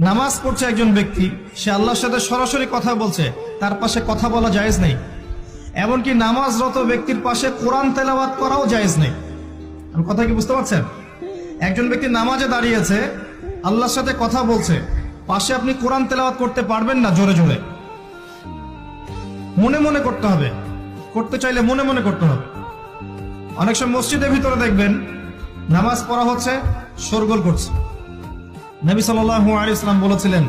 নামাজ পড়ছে একজন ব্যক্তি, সে আল্লাহর সাথে সরাসরি কথা বলছে, তার পাশে কথা বলা জায়েজ নেই। এমনকি নামাজরত ব্যক্তির পাশে কোরআন তেলাওয়াত করাও জায়েজ নেই। আমি কথা কি বুঝতে পারছেন? একজন ব্যক্তি নামাজে দাঁড়িয়েছে, আল্লাহর সাথে কথা বলছে, পাশে আপনি কোরআন তেলাওয়াত করতে পারবেন না জোরে জোরে। মনে মনে করতে হবে, করতে চাইলে মনে মনে করতে হবে। অনেক সময় মসজিদের ভিতরে দেখবেন নামাজ পড়া হচ্ছে, শোরগোল করছে। নবী সাল্লাল্লাহু আলাইহি ওয়াসাল্লাম বলেছিলেন,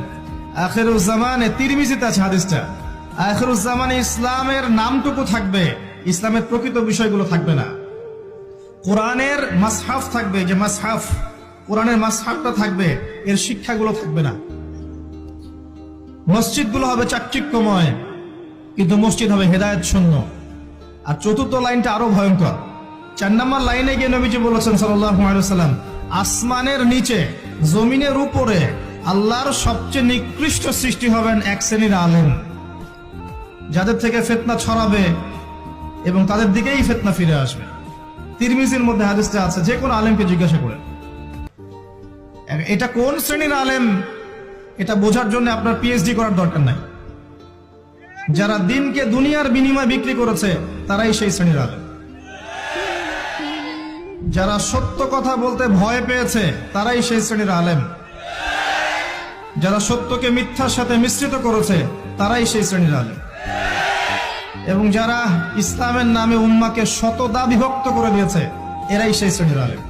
আখিরুজ জামানে, তিরমিজিতে আছে হাদিসটা, আখিরুজ জামানে ইসলামের নামটুকু থাকবে, ইসলামের প্রকৃত বিষয়গুলো থাকবে না। কোরআনের মাসহাফ থাকবে, যে মাসহাফ, কোরআনের মাসহাফটা থাকবে, এর শিক্ষাগুলো থাকবে না। মসজিদগুলো হবে চাকচিক্যময়, কিন্তু মসজিদ হবে হেদায়েত শূন্য। আর চতুর্থ লাইনটা আরো ভয়ঙ্কর। 4 নম্বর লাইনে গিয়ে নবীজি বলেছেন সাল্লাল্লাহু আলাইহি ওয়াসাল্লাম, আসমানের নিচে জমিনের উপরে আল্লাহর সবচেয়ে নিকৃষ্ট সৃষ্টি হবেন এক শ্রেণীর আলেম, যাদের থেকে ফিতনা ছড়াবে এবং তাদের দিকেই ফিতনা ফিরে আসবে। তিরমিজির মধ্যে হাদিসটা আছে, যে কোনো আলেমকে জিজ্ঞাসা করেন এটা কোন শ্রেণীর আলেম, এটা বোঝার জন্য আপনার পিএইচডি করার দরকার নাই। যারা দিনকে দুনিয়ার বিনিময়ে বিক্রি করেছে তারাই সেই শ্রেণীর আলেম। যারা সত্য কথা বলতে ভয় পেয়েছে তারাই সেই শ্রেণীর আলেম। যারা সত্যকে মিথ্যার সাথে মিশ্রিত করেছে তারাই সেই শ্রেণীর আলেম। এবং যারা ইসলামের নামে উম্মাকে শতদা বিভক্ত করে দিয়েছে, এরাই সেই শ্রেণীর আলেম।